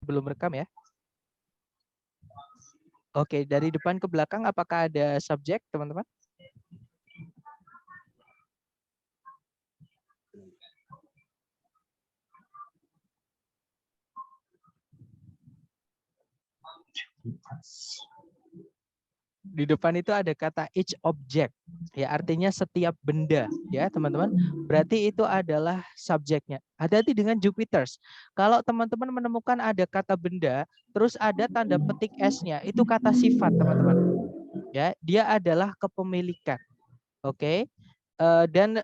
Belum rekam ya? Oke, dari depan ke belakang apakah ada subjek, teman-teman? Di depan itu ada kata each object, ya artinya setiap benda, ya teman-teman. Berarti itu adalah subjeknya. Hati-hati dengan Jupiters. Kalau teman-teman menemukan ada kata benda, terus ada tanda petik S-nya, itu kata sifat, teman-teman. Ya, dia adalah kepemilikan. Oke. Dan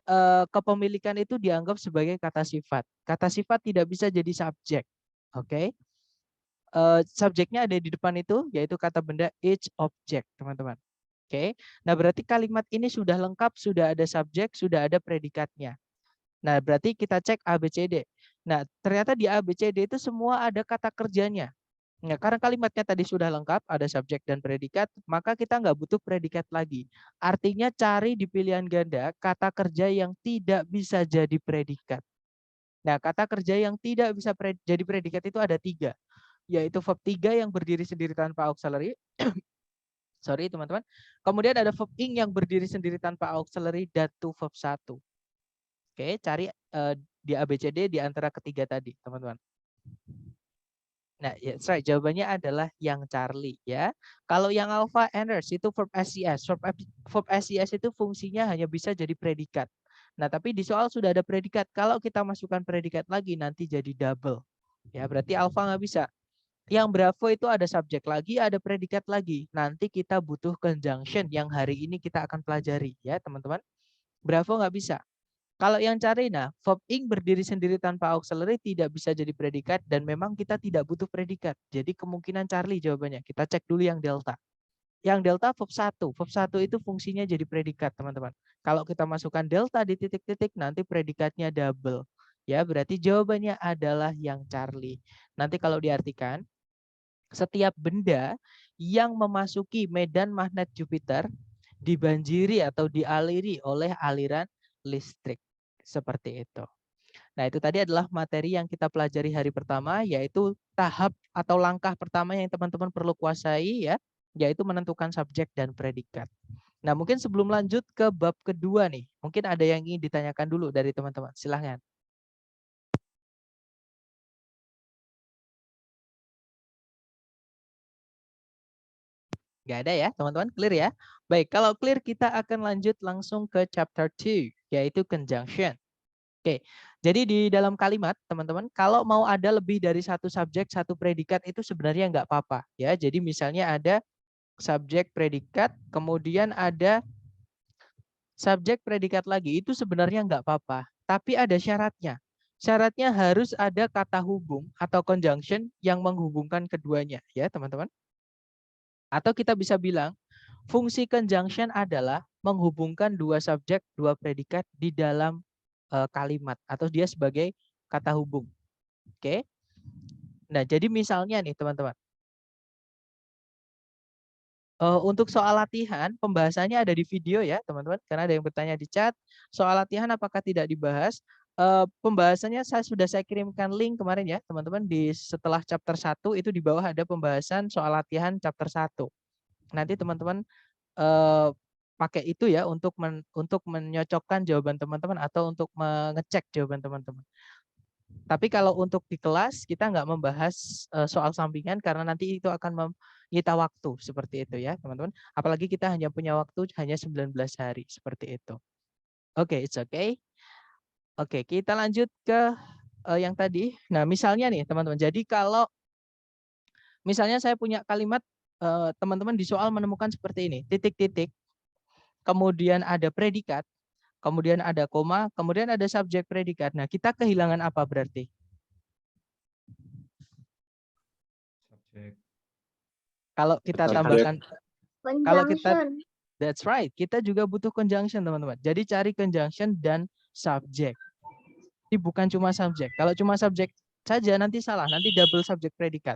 kepemilikan itu dianggap sebagai kata sifat. Kata sifat tidak bisa jadi subjek. Oke. Subjeknya ada di depan itu, yaitu kata benda each object, teman-teman. Oke. Nah, berarti kalimat ini sudah lengkap, sudah ada subjek, sudah ada predikatnya. Nah, berarti kita cek ABCD. Nah, ternyata di ABCD itu semua ada kata kerjanya. Nah, karena kalimatnya tadi sudah lengkap, ada subjek dan predikat, maka kita nggak butuh predikat lagi. Artinya cari di pilihan ganda kata kerja yang tidak bisa jadi predikat. Nah, kata kerja yang tidak bisa jadi predikat itu ada 3. Yaitu verb 3 yang berdiri sendiri tanpa auxiliary. Sorry teman-teman. Kemudian ada verb ing yang berdiri sendiri tanpa auxiliary dan to verb 1. Oke, cari di ABCD di antara ketiga tadi, teman-teman. Nah, ya, right. Jawabannya adalah yang Charlie ya. Kalau yang Alpha Anders itu verb SES. Verb SES itu fungsinya hanya bisa jadi predikat. Nah, tapi di soal sudah ada predikat. Kalau kita masukkan predikat lagi nanti jadi double. Ya, berarti Alpha nggak bisa. Yang Bravo itu ada subjek lagi, ada predikat lagi. Nanti kita butuh conjunction yang hari ini kita akan pelajari ya, teman-teman. Bravo nggak bisa. Kalau yang Carina, verb ing berdiri sendiri tanpa auxiliary tidak bisa jadi predikat dan memang kita tidak butuh predikat. Jadi kemungkinan Charlie jawabannya. Kita cek dulu yang delta. Yang delta verb 1. Verb 1 itu fungsinya jadi predikat, teman-teman. Kalau kita masukkan delta di titik-titik nanti predikatnya double. Ya, berarti jawabannya adalah yang Charlie. Nanti kalau diartikan, setiap benda yang memasuki medan magnet Jupiter dibanjiri atau dialiri oleh aliran listrik. Seperti itu. Nah, itu tadi adalah materi yang kita pelajari hari pertama, yaitu tahap atau langkah pertama yang teman-teman perlu kuasai ya, yaitu menentukan subjek dan predikat. Nah, mungkin sebelum lanjut ke bab kedua nih, mungkin ada yang ingin ditanyakan dulu dari teman-teman. Silahkan. Nggak ada ya, teman-teman? Clear ya? Baik, kalau clear kita akan lanjut langsung ke chapter 2, yaitu conjunction. Oke, jadi di dalam kalimat, teman-teman, kalau mau ada lebih dari satu subjek, satu predikat itu sebenarnya nggak apa-apa. Ya, jadi misalnya ada subjek predikat, kemudian ada subjek predikat lagi, itu sebenarnya nggak apa-apa. Tapi ada syaratnya. Syaratnya harus ada kata hubung atau conjunction yang menghubungkan keduanya, ya teman-teman. Atau kita bisa bilang, fungsi conjunction adalah menghubungkan dua subjek, dua predikat di dalam kalimat atau dia sebagai kata hubung. Oke. Nah, jadi misalnya nih teman-teman. Untuk soal latihan, pembahasannya ada di video ya teman-teman. Karena ada yang bertanya di chat, soal latihan apakah tidak dibahas? Pembahasannya sudah saya kirimkan link kemarin ya teman-teman. Di setelah chapter 1 itu di bawah ada pembahasan soal latihan chapter 1. Nanti teman-teman pakai itu ya untuk menyocokkan jawaban teman-teman atau untuk mengecek jawaban teman-teman. Tapi kalau untuk di kelas kita nggak membahas soal sampingan karena nanti itu akan menyita waktu seperti itu ya teman-teman. Apalagi kita hanya punya waktu hanya 19 hari seperti itu. Oke, it's okay. Oke, kita lanjut ke yang tadi. Nah, misalnya nih teman-teman. Jadi kalau misalnya saya punya kalimat teman-teman di soal menemukan seperti ini, titik-titik, kemudian ada predikat, kemudian ada koma, kemudian ada subjek predikat. Nah, kita kehilangan apa berarti? Subjek. Kalau kita tambahkan, kalau kita, that's right, kita juga butuh conjunction teman-teman. Jadi cari conjunction dan subjek. Ini bukan cuma subjek. Kalau cuma subjek saja nanti salah, nanti double subjek predikat.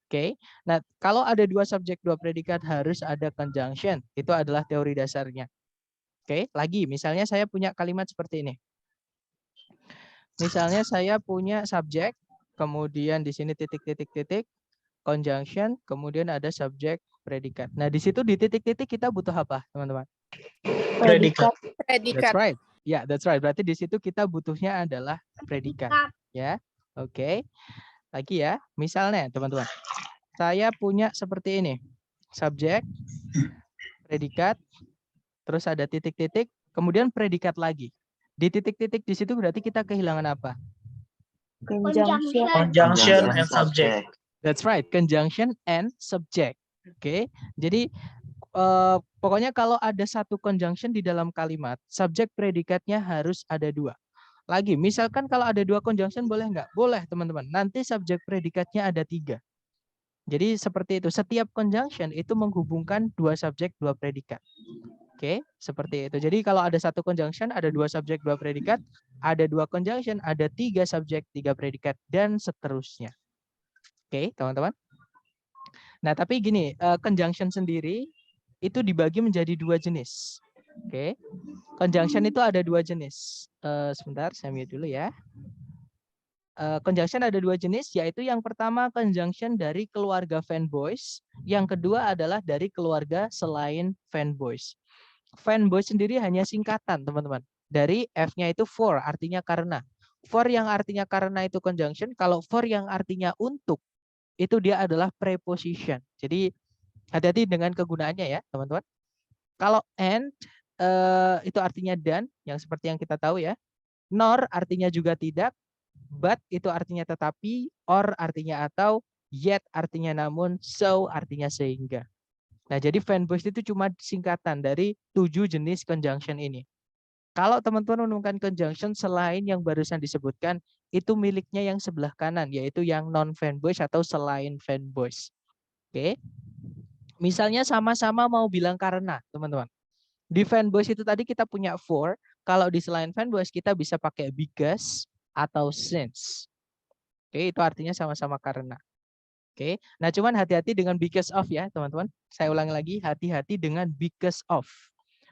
Oke, nah kalau ada dua subjek dua predikat harus ada conjunction. Itu adalah teori dasarnya. Oke, lagi misalnya saya punya kalimat seperti ini. Misalnya saya punya subjek, kemudian di sini titik-titik-titik, conjunction, kemudian ada subjek, predikat. Nah, di situ di titik-titik kita butuh apa, teman-teman? Predikat. That's right. Ya, yeah, that's right. Berarti di situ kita butuhnya adalah predikat. Ya, oke. Lagi ya, misalnya teman-teman, saya punya seperti ini, subjek, predikat, terus ada titik-titik, kemudian predikat lagi. Di titik-titik di situ berarti kita kehilangan apa? Conjunction and subject. That's right, conjunction and subject. Oke, jadi pokoknya kalau ada satu conjunction di dalam kalimat, subjek predikatnya harus ada dua. Lagi, misalkan kalau ada dua conjunction boleh nggak? Boleh, teman-teman. Nanti subjek predikatnya ada 3. Jadi seperti itu. Setiap conjunction itu menghubungkan dua subjek, dua predikat. Oke, seperti itu. Jadi kalau ada satu conjunction, ada dua subjek, dua predikat. Ada dua conjunction, ada 3 subjek, 3 predikat, dan seterusnya. Oke, teman-teman. Nah, tapi gini, conjunction sendiri itu dibagi menjadi 2 jenis. Oke, conjunction itu ada 2 jenis. Sebentar, saya mute dulu ya. Conjunction ada 2 jenis, yaitu yang pertama conjunction dari keluarga fanboys, yang kedua adalah dari keluarga selain fanboys. Fanboys sendiri hanya singkatan, teman-teman. Dari F-nya itu for, artinya karena. For yang artinya karena itu conjunction, kalau for yang artinya untuk, itu dia adalah preposition. Jadi hati-hati dengan kegunaannya ya, teman-teman. Kalau and, itu artinya dan, yang seperti yang kita tahu ya. Nor artinya juga tidak. But itu artinya tetapi, or artinya atau, yet artinya namun, so artinya sehingga. Nah, jadi fanboys itu cuma singkatan dari 7 jenis conjunction ini. Kalau teman-teman menemukan conjunction selain yang barusan disebutkan, itu miliknya yang sebelah kanan, yaitu yang non-fanboys atau selain fanboys. Oke. Misalnya sama-sama mau bilang karena, teman-teman. Di fanboys itu tadi kita punya for, kalau di selain fanboys kita bisa pakai because atau since. Oke, itu artinya sama-sama karena. Oke, nah cuman hati-hati dengan because of ya teman-teman. Saya ulangi lagi, hati-hati dengan because of.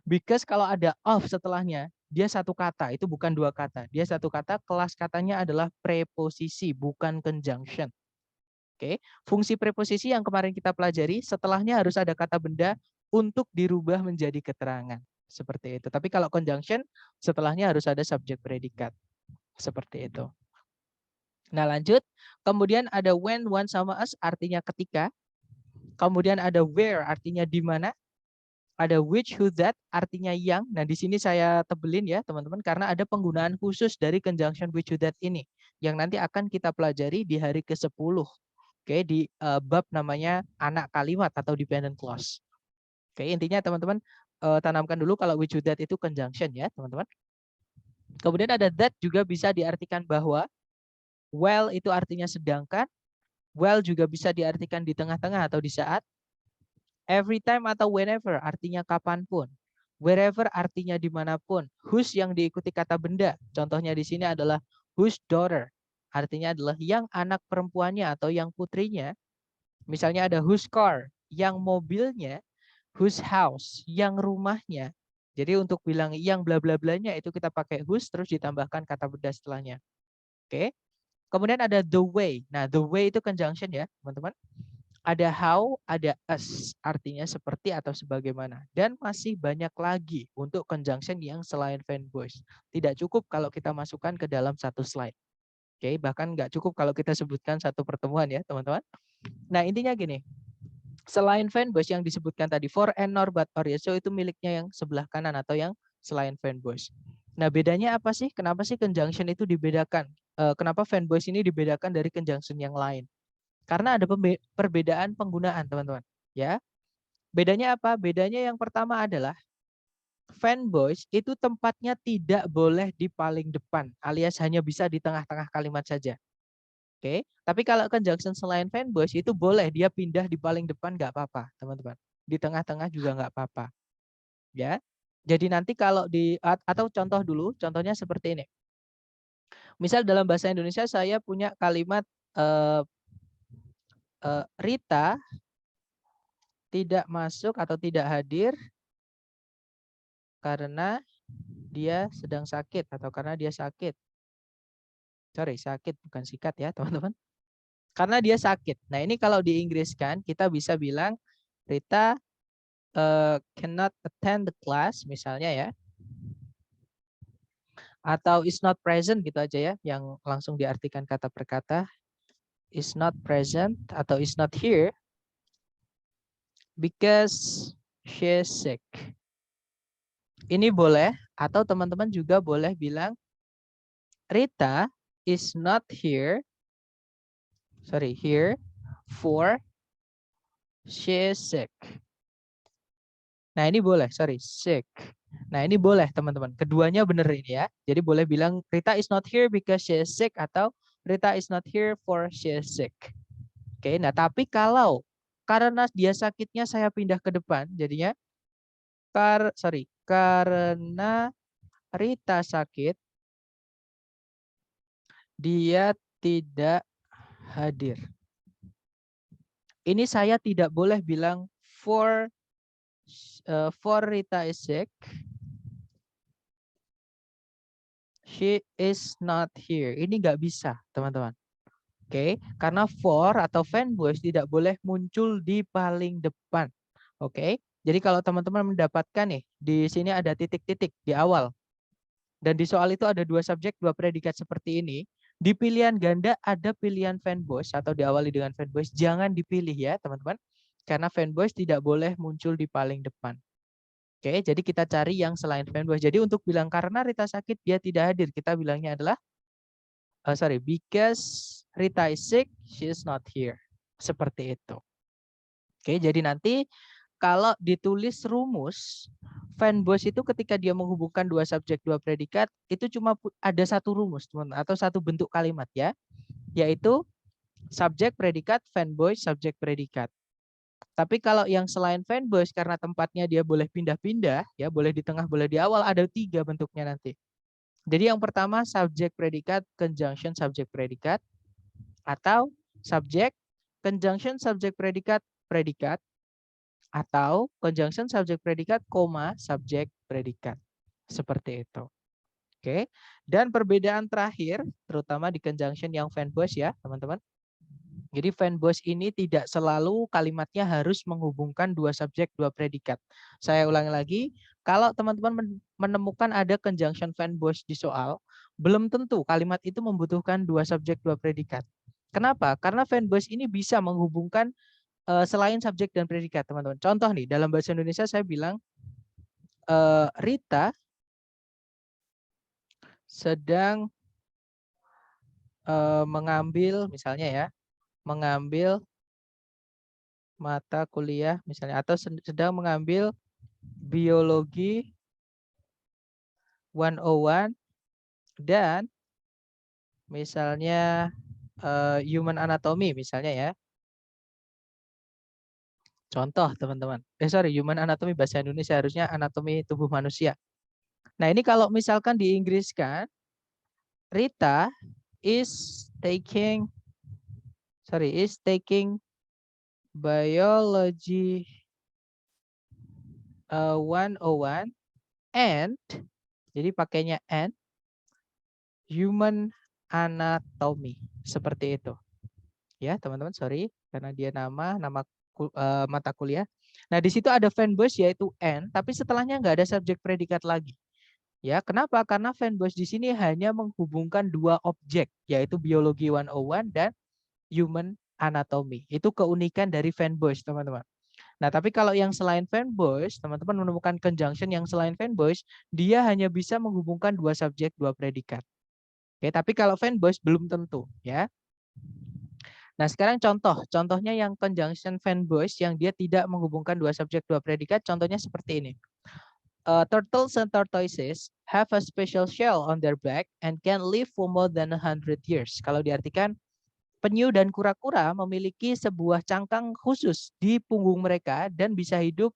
Because kalau ada of setelahnya, dia satu kata, itu bukan 2 kata. Dia satu kata, kelas katanya adalah preposisi, bukan conjunction. Oke, fungsi preposisi yang kemarin kita pelajari, setelahnya harus ada kata benda untuk dirubah menjadi keterangan. Seperti itu. Tapi kalau conjunction, setelahnya harus ada subjek predikat. Seperti itu. Nah lanjut, kemudian ada when, one sama us artinya ketika. Kemudian ada where artinya di mana. Ada which, who, that artinya yang. Nah di sini saya tebelin ya teman-teman karena ada penggunaan khusus dari conjunction which, who, that ini. Yang nanti akan kita pelajari di hari ke-10. Oke, di bab namanya anak kalimat atau dependent clause. Oke, intinya teman-teman tanamkan dulu kalau which, who, that itu conjunction ya teman-teman. Kemudian ada that juga bisa diartikan bahwa. While itu artinya sedangkan, while juga bisa diartikan di tengah-tengah atau di saat. Every time atau whenever artinya kapanpun. Wherever artinya dimanapun. Whose yang diikuti kata benda. Contohnya di sini adalah whose daughter. Artinya adalah yang anak perempuannya atau yang putrinya. Misalnya ada whose car, yang mobilnya. Whose house, yang rumahnya. Jadi untuk bilang yang bla bla blanya itu kita pakai whose terus ditambahkan kata benda setelahnya. Oke. Kemudian ada the way. Nah, the way itu conjunction ya, teman-teman. Ada how, ada as. Artinya seperti atau sebagaimana. Dan masih banyak lagi untuk conjunction yang selain fanboys. Tidak cukup kalau kita masukkan ke dalam satu slide. Oke, bahkan nggak cukup kalau kita sebutkan satu pertemuan ya, teman-teman. Nah, intinya gini. Selain fanboys yang disebutkan tadi, for and nor, but, or, yes, so itu miliknya yang sebelah kanan atau yang selain fanboys. Nah, bedanya apa sih? Kenapa sih conjunction itu dibedakan? Kenapa fanboys ini dibedakan dari conjunction yang lain? Karena ada perbedaan penggunaan, teman-teman. Ya, bedanya apa? Bedanya yang pertama adalah fanboys itu tempatnya tidak boleh di paling depan, alias hanya bisa di tengah-tengah kalimat saja. Oke, tapi kalau conjunction selain fanboys itu boleh dia pindah di paling depan nggak apa-apa, teman-teman. Di tengah-tengah juga nggak apa-apa. Ya, jadi nanti kalau di atau contoh dulu, contohnya seperti ini. Misal dalam bahasa Indonesia saya punya kalimat Rita tidak masuk atau tidak hadir karena dia sedang sakit atau karena dia sakit. Sorry, sakit bukan sikat ya, teman-teman. Karena dia sakit. Nah, ini kalau di Inggris kan kita bisa bilang Rita cannot attend the class misalnya ya. Atau is not present gitu aja ya, yang langsung diartikan kata per kata. Is not present atau is not here because she is sick. Ini boleh, atau teman-teman juga boleh bilang Rita is not here. Sorry, here for she is sick. Nah, ini boleh, sorry, sick. Nah, ini boleh teman-teman. Keduanya benar ini ya. Jadi boleh bilang Rita is not here because she is sick atau Rita is not here for she is sick. Oke, nah tapi kalau karena dia sakitnya saya pindah ke depan, jadinya karena Rita sakit, dia tidak hadir. Ini saya tidak boleh bilang for Rita is sick, she is not here. Ini nggak bisa, teman-teman. Oke, karena for atau fan voice tidak boleh muncul di paling depan. Oke, jadi kalau teman-teman mendapatkan nih, di sini ada titik-titik di awal. Dan di soal itu ada dua subjek, dua predikat seperti ini. Di pilihan ganda ada pilihan fan voice atau diawali dengan fan voice. Jangan dipilih ya, teman-teman. Karena fan voice tidak boleh muncul di paling depan. Oke, jadi kita cari yang selain fan voice. Jadi untuk bilang karena Rita sakit, dia tidak hadir. Kita bilangnya adalah because Rita is sick, she is not here. Seperti itu. Oke, jadi nanti kalau ditulis rumus, fan voice itu ketika dia menghubungkan dua subjek, dua predikat, itu cuma ada satu rumus, teman-teman, atau satu bentuk kalimat ya, yaitu subjek predikat, fan voice, subjek predikat. Tapi kalau yang selain fan voice karena tempatnya dia boleh pindah-pindah, ya boleh di tengah, boleh di awal, ada tiga bentuknya nanti. Jadi yang pertama subjek predikat conjunction subjek predikat atau subjek conjunction subjek predikat predikat atau conjunction subjek predikat koma subjek predikat. Seperti itu. Oke. Dan perbedaan terakhir terutama di conjunction yang fan voice ya, teman-teman. Jadi fan voice ini tidak selalu kalimatnya harus menghubungkan dua subjek, dua predikat. Saya ulangi lagi, kalau teman-teman menemukan ada conjunction fan voice di soal, belum tentu kalimat itu membutuhkan dua subjek, dua predikat. Kenapa? Karena fan voice ini bisa menghubungkan selain subjek dan predikat, teman-teman. Contoh nih, dalam bahasa Indonesia saya bilang, Rita sedang mengambil, misalnya ya, mengambil mata kuliah misalnya atau sedang mengambil biologi 101 dan misalnya human anatomy misalnya ya. Contoh teman-teman. Human anatomy bahasa Indonesia harusnya anatomi tubuh manusia. Nah, ini kalau misalkan di Inggris kan Rita is taking biology 101 and jadi pakainya and human anatomy seperti itu. Ya, teman-teman, sorry karena dia nama mata kuliah. Nah, di situ ada fan voice yaitu and, tapi setelahnya nggak ada subjek predikat lagi. Ya, kenapa? Karena fan voice di sini hanya menghubungkan dua objek, yaitu biologi 101 dan human anatomy. Itu keunikan dari fan voice, teman-teman. Nah, tapi kalau yang selain fan voice, teman-teman menemukan conjunction yang selain fan voice, dia hanya bisa menghubungkan dua subjek, dua predikat. Oke, tapi kalau fan voice belum tentu, ya. Nah, sekarang contohnya yang conjunction fan voice yang dia tidak menghubungkan dua subjek, dua predikat, contohnya seperti ini. Turtles and tortoises have a special shell on their back and can live for more than 100 years. Kalau diartikan, penyu dan kura-kura memiliki sebuah cangkang khusus di punggung mereka dan bisa hidup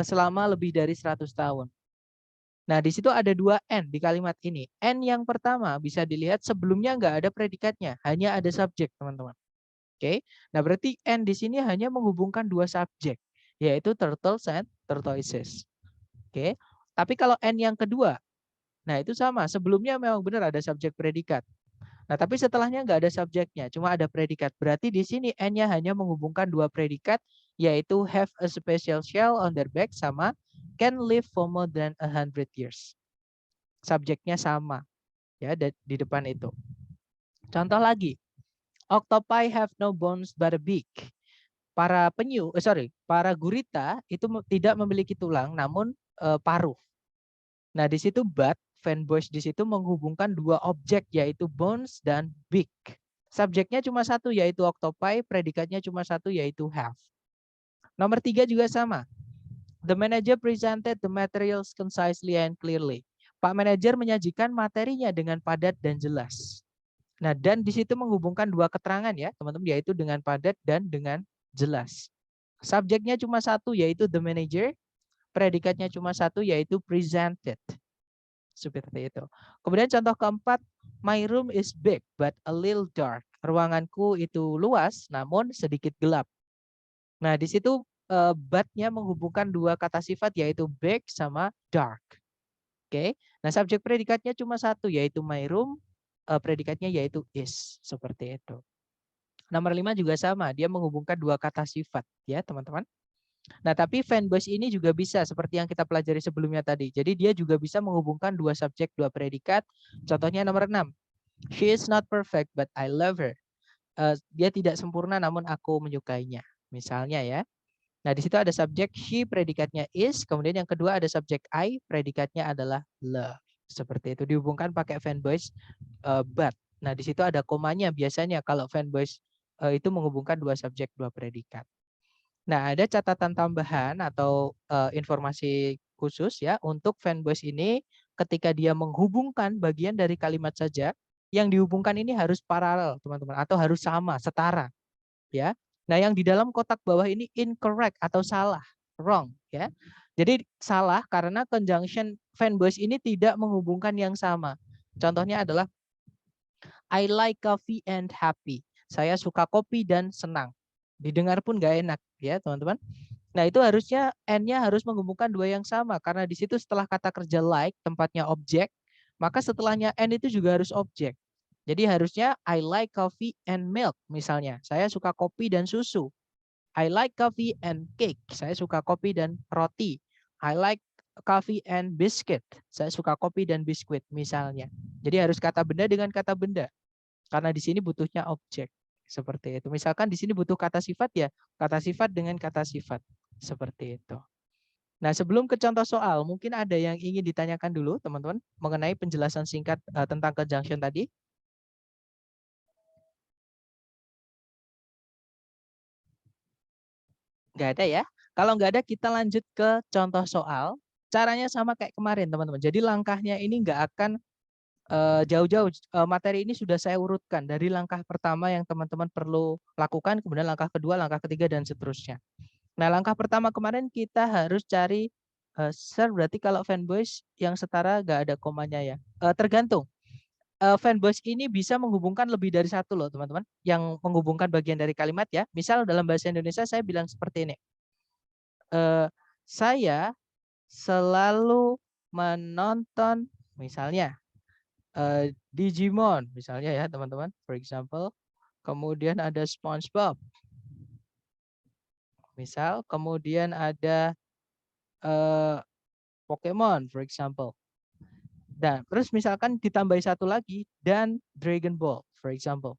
selama lebih dari 100 tahun. Nah, di situ ada dua N di kalimat ini. N yang pertama bisa dilihat sebelumnya nggak ada predikatnya, hanya ada subjek, teman-teman. Oke, nah berarti N di sini hanya menghubungkan dua subjek, yaitu turtles and tortoises. Oke, tapi kalau N yang kedua, nah itu sama. Sebelumnya memang benar ada subjek predikat. Nah, tapi setelahnya nggak ada subjeknya, cuma ada predikat. Berarti di sini N-nya hanya menghubungkan dua predikat, yaitu have a special shell on their back sama can live for more than 100 years. Subjeknya sama ya di depan itu. Contoh lagi, octopi have no bones but a beak. Para para gurita itu tidak memiliki tulang, namun paruh. Nah, di situ but fanboys di situ menghubungkan dua objek yaitu bones dan beak. Subjeknya cuma satu yaitu octopi, predikatnya cuma satu yaitu have. Nomor 3 juga sama. The manager presented the materials concisely and clearly. Pak manajer menyajikan materinya dengan padat dan jelas. Nah, dan di situ menghubungkan dua keterangan ya, teman-teman, yaitu dengan padat dan dengan jelas. Subjeknya cuma satu yaitu the manager, predikatnya cuma satu yaitu presented. Seperti itu. Kemudian contoh keempat, my room is big but a little dark. Ruanganku itu luas namun sedikit gelap. Nah, di situ but-nya menghubungkan dua kata sifat yaitu big sama dark. Oke. Nah, subjek predikatnya cuma satu yaitu my room, predikatnya yaitu is. Seperti itu. Nomor 5 juga sama, dia menghubungkan dua kata sifat ya, teman-teman. Nah, tapi fanboys ini juga bisa seperti yang kita pelajari sebelumnya tadi. Jadi dia juga bisa menghubungkan dua subjek, dua predikat. Contohnya nomor 6. She is not perfect but I love her. Dia tidak sempurna namun aku menyukainya. Misalnya ya. Nah, di situ ada subjek she, predikatnya is. Kemudian yang kedua ada subjek I, predikatnya adalah love. Seperti itu dihubungkan pakai fanboys but. Nah, di situ ada komanya biasanya kalau fanboys itu menghubungkan dua subjek, dua predikat. Nah, ada catatan tambahan atau informasi khusus ya untuk fanboys ini ketika dia menghubungkan bagian dari kalimat saja, yang dihubungkan ini harus paralel, teman-teman, atau harus sama, setara, ya. Nah, yang di dalam kotak bawah ini incorrect atau salah, wrong, ya. Jadi salah karena conjunction fanboys ini tidak menghubungkan yang sama. Contohnya adalah I like coffee and happy. Saya suka kopi dan senang. Didengar pun nggak enak ya teman-teman. Nah itu harusnya N-nya harus menghubungkan dua yang sama. Karena di situ setelah kata kerja like tempatnya objek. Maka setelahnya N itu juga harus objek. Jadi harusnya I like coffee and milk misalnya. Saya suka kopi dan susu. I like coffee and cake. Saya suka kopi dan roti. I like coffee and biscuit. Saya suka kopi dan biskuit misalnya. Jadi harus kata benda dengan kata benda. Karena di sini butuhnya objek. Seperti itu. Misalkan di sini butuh kata sifat ya, kata sifat dengan kata sifat. Seperti itu. Nah, sebelum ke contoh soal, mungkin ada yang ingin ditanyakan dulu, teman-teman, mengenai penjelasan singkat tentang conjunction tadi. Nggak ada ya? Kalau nggak ada, kita lanjut ke contoh soal. Caranya sama kayak kemarin, teman-teman. Jadi langkahnya ini nggak akan jauh-jauh. Materi ini sudah saya urutkan dari langkah pertama yang teman-teman perlu lakukan, kemudian langkah kedua, langkah ketiga, dan seterusnya. Nah, langkah pertama kemarin kita harus cari berarti kalau fanboys yang setara nggak ada komanya ya. Tergantung. Fanboys ini bisa menghubungkan lebih dari satu loh, teman-teman. Yang menghubungkan bagian dari kalimat ya. Misal dalam bahasa Indonesia saya bilang seperti ini. Saya selalu menonton misalnya Digimon misalnya ya teman-teman, for example. Kemudian ada SpongeBob. Misal, kemudian ada Pokemon, for example. Dan terus misalkan ditambah satu lagi dan Dragon Ball, for example.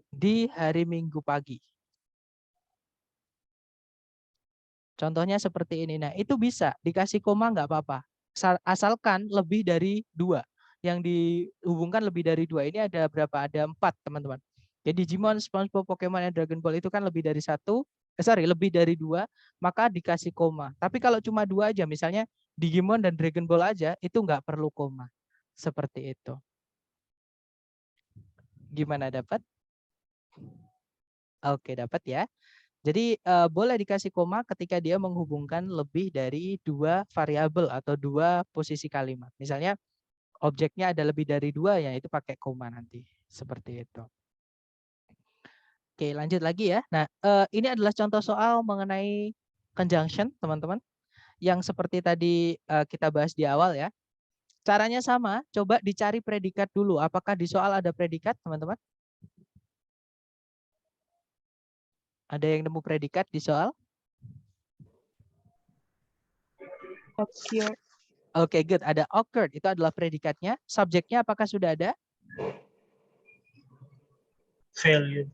Di hari Minggu pagi. Contohnya seperti ini. Nah, itu bisa dikasih koma nggak apa-apa. Asalkan lebih dari 2. Yang dihubungkan lebih dari 2. Ini ada berapa? Ada 4, teman-teman. Jadi Digimon, SpongeBob, Pokemon, dan Dragon Ball itu kan lebih dari 1. Lebih dari 2, maka dikasih koma. Tapi kalau cuma 2 aja, misalnya Digimon dan Dragon Ball aja, itu nggak perlu koma. Seperti itu. Gimana, dapat? Oke, dapat ya. Jadi boleh dikasih koma ketika dia menghubungkan lebih dari 2 variabel atau 2 posisi kalimat. Misalnya objeknya ada lebih dari 2 ya itu pakai koma nanti. Seperti itu. Oke, lanjut lagi ya. Nah, ini adalah contoh soal mengenai conjunction, teman-teman. Yang seperti tadi kita bahas di awal ya. Caranya sama, coba dicari predikat dulu. Apakah di soal ada predikat, teman-teman? Ada yang nemu predikat di soal? Occur. Oke, good. Ada occurred, itu adalah predikatnya. Subjeknya apakah sudah ada? Failure.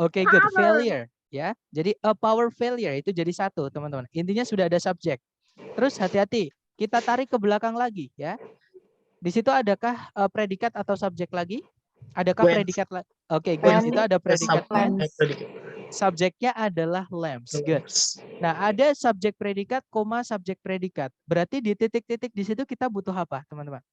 Oke, good. Failure, ya. Jadi a power failure itu jadi satu, teman-teman. Intinya sudah ada subjek. Terus hati-hati, kita tarik ke belakang lagi, ya. Di situ adakah predikat atau subjek lagi? Adakah When. predikat lagi? Oke, good. Di situ ada predikat when. Predikat. Subjeknya adalah lamps. Good. Nah, ada subjek predikat, koma subjek predikat. Berarti di titik-titik di situ kita butuh apa, teman-teman?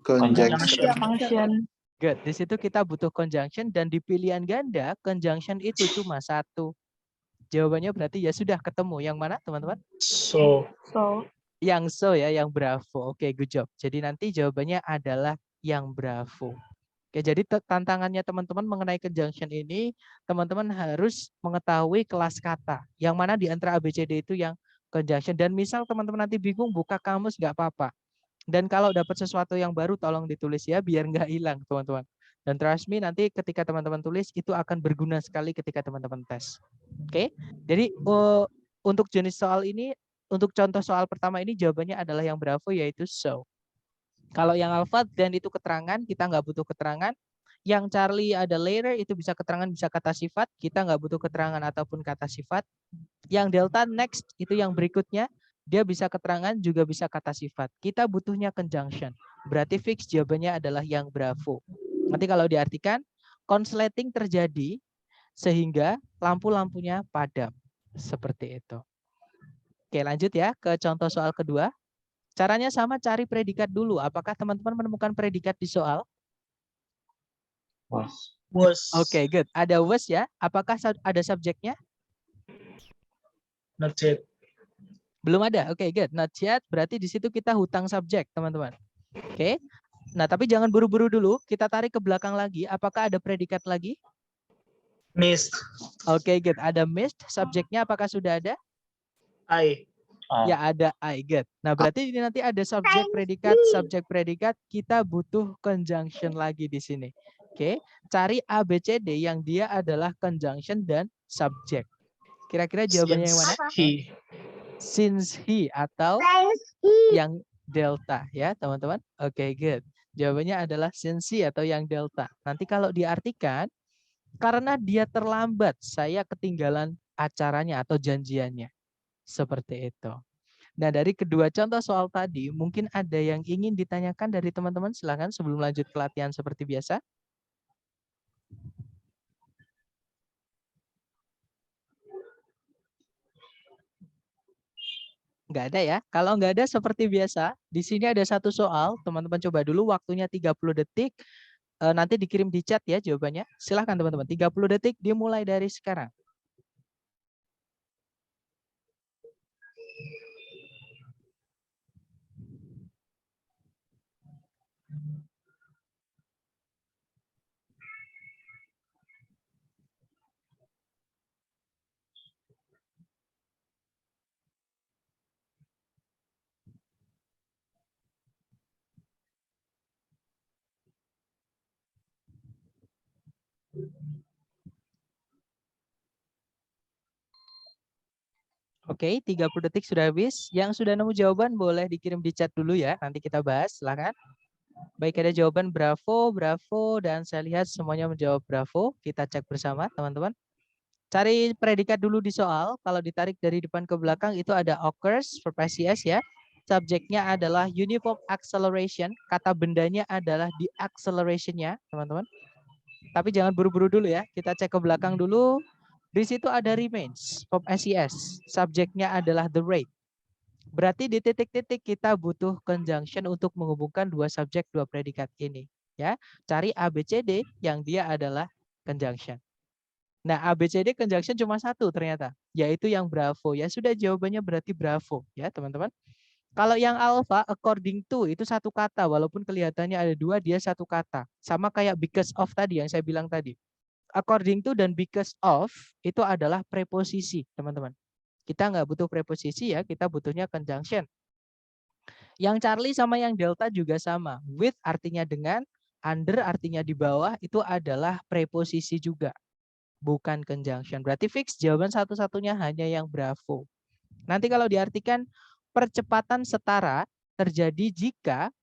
Conjunction. Function. Good. Di situ kita butuh conjunction dan di pilihan ganda conjunction itu cuma satu. Jawabannya berarti ya sudah ketemu. Yang mana, teman-teman? So. Yang so ya, yang bravo. Oke, good job. Jadi nanti jawabannya adalah yang bravo. Oke, jadi tantangannya teman-teman mengenai conjunction ini, teman-teman harus mengetahui kelas kata. Yang mana di antara ABCD itu yang conjunction. Dan misal teman-teman nanti bingung, buka kamus nggak apa-apa. Dan kalau dapat sesuatu yang baru, tolong ditulis ya, biar nggak hilang, teman-teman. Dan trust me, nanti ketika teman-teman tulis, itu akan berguna sekali ketika teman-teman tes. Oke, jadi untuk jenis soal ini, untuk contoh soal pertama ini, jawabannya adalah yang bravo, yaitu so. Kalau yang alpha dan itu keterangan, kita nggak butuh keterangan. Yang Charlie ada later, itu bisa keterangan, bisa kata sifat. Kita nggak butuh keterangan ataupun kata sifat. Yang delta next, itu yang berikutnya. Dia bisa keterangan, juga bisa kata sifat. Kita butuhnya conjunction. Berarti fix jawabannya adalah yang bravo. Nanti kalau diartikan, consulating terjadi sehingga lampu-lampunya padam. Seperti itu. Oke, lanjut ya ke contoh soal kedua. Caranya sama, cari predikat dulu. Apakah teman-teman menemukan predikat di soal? Was. Oke, good. Ada was ya. Apakah ada subjeknya? Not yet. Belum ada. Oke, good. Not yet. Berarti di situ kita hutang subjek, teman-teman. Oke. Nah, tapi jangan buru-buru dulu. Kita tarik ke belakang lagi. Apakah ada predikat lagi? Missed. Oke, good. Ada missed. Subjeknya apakah sudah ada? I. Ya, ada I. Good. Nah, berarti ini nanti ada subjek predikat. Kita butuh conjunction lagi di sini. Oke. Cari ABCD yang dia adalah conjunction dan subjek. Kira-kira jawabannya yang mana? He. Since he atau yang delta ya, teman-teman. Oke, good. Jawabannya adalah since he atau yang delta. Nanti kalau diartikan, karena dia terlambat, saya ketinggalan acaranya atau janjiannya. Seperti itu. Nah, dari kedua contoh soal tadi, mungkin ada yang ingin ditanyakan dari teman-teman. Silakan sebelum lanjut ke latihan seperti biasa. Nggak ada ya. Kalau nggak ada seperti biasa, di sini ada satu soal. Teman-teman coba dulu, waktunya 30 detik. Nanti dikirim di chat ya jawabannya. Silahkan teman-teman, 30 detik dimulai dari sekarang. Oke, 30 detik sudah habis. Yang sudah nemu jawaban boleh dikirim di chat dulu ya. Nanti kita bahas, silakan. Baik, ada jawaban bravo, dan saya lihat semuanya menjawab bravo. Kita cek bersama, teman-teman. Cari predikat dulu di soal. Kalau ditarik dari depan ke belakang itu ada occurs, verb SES ya. Subjeknya adalah uniform acceleration. Kata bendanya adalah di acceleration-nya, teman-teman. Tapi jangan buru-buru dulu ya. Kita cek ke belakang dulu. Di situ ada remains, verb SES. Subjeknya adalah the rate. Berarti di titik-titik kita butuh conjunction untuk menghubungkan dua subjek, dua predikat ini. Ya, cari ABCD yang dia adalah conjunction. Nah, ABCD conjunction cuma satu ternyata, yaitu yang bravo. Ya sudah, jawabannya berarti bravo ya teman-teman. Kalau yang alpha, according to itu satu kata, walaupun kelihatannya ada dua, dia satu kata. Sama kayak because of tadi yang saya bilang tadi. According to dan because of itu adalah preposisi, teman-teman. Kita nggak butuh preposisi ya, kita butuhnya conjunction. Yang Charlie sama yang Delta juga sama. With artinya dengan, under artinya di bawah, itu adalah preposisi juga. Bukan conjunction. Berarti fix jawaban satu-satunya hanya yang Bravo. Nanti kalau diartikan percepatan setara terjadi jika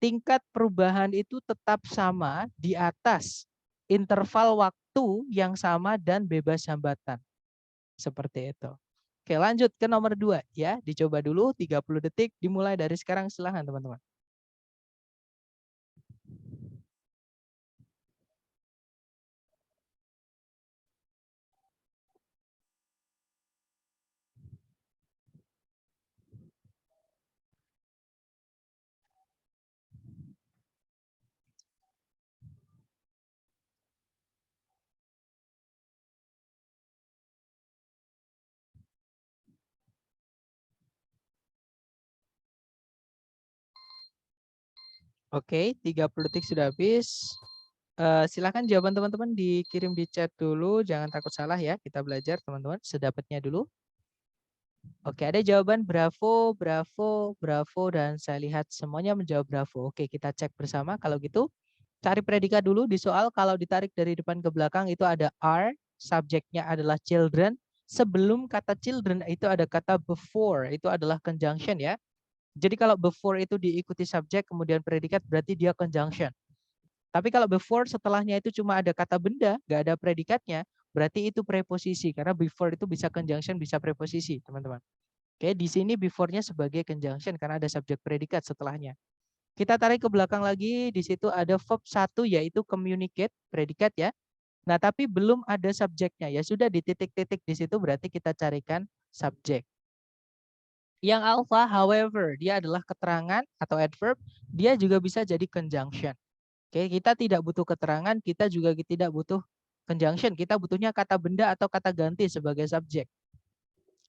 tingkat perubahan itu tetap sama di atas interval waktu yang sama dan bebas hambatan. Seperti itu. Oke, lanjut ke nomor 2 ya. Dicoba dulu 30 detik dimulai dari sekarang, silahkan teman-teman. Oke, 30 detik sudah habis. Silakan jawaban teman-teman dikirim di chat dulu, jangan takut salah ya. Kita belajar teman-teman, sedapatnya dulu. Oke, ada jawaban Bravo, Bravo, Bravo, dan saya lihat semuanya menjawab Bravo. Oke, kita cek bersama. Kalau gitu, cari predikat dulu di soal. Kalau ditarik dari depan ke belakang itu ada are, subjeknya adalah children. Sebelum kata children itu ada kata before, itu adalah conjunction ya. Jadi kalau before itu diikuti subjek kemudian predikat berarti dia conjunction. Tapi kalau before setelahnya itu cuma ada kata benda, nggak ada predikatnya, berarti itu preposisi. Karena before itu bisa conjunction, bisa preposisi, teman-teman. Oke, di sini before-nya sebagai conjunction karena ada subjek predikat setelahnya. Kita tarik ke belakang lagi, di situ ada verb 1 yaitu communicate, predikat ya. Nah, tapi belum ada subjeknya. Ya sudah di titik-titik di situ berarti kita carikan subjek. Yang alpha, however, dia adalah keterangan atau adverb, dia juga bisa jadi conjunction. Oke, kita tidak butuh keterangan, kita juga tidak butuh conjunction. Kita butuhnya kata benda atau kata ganti sebagai subjek.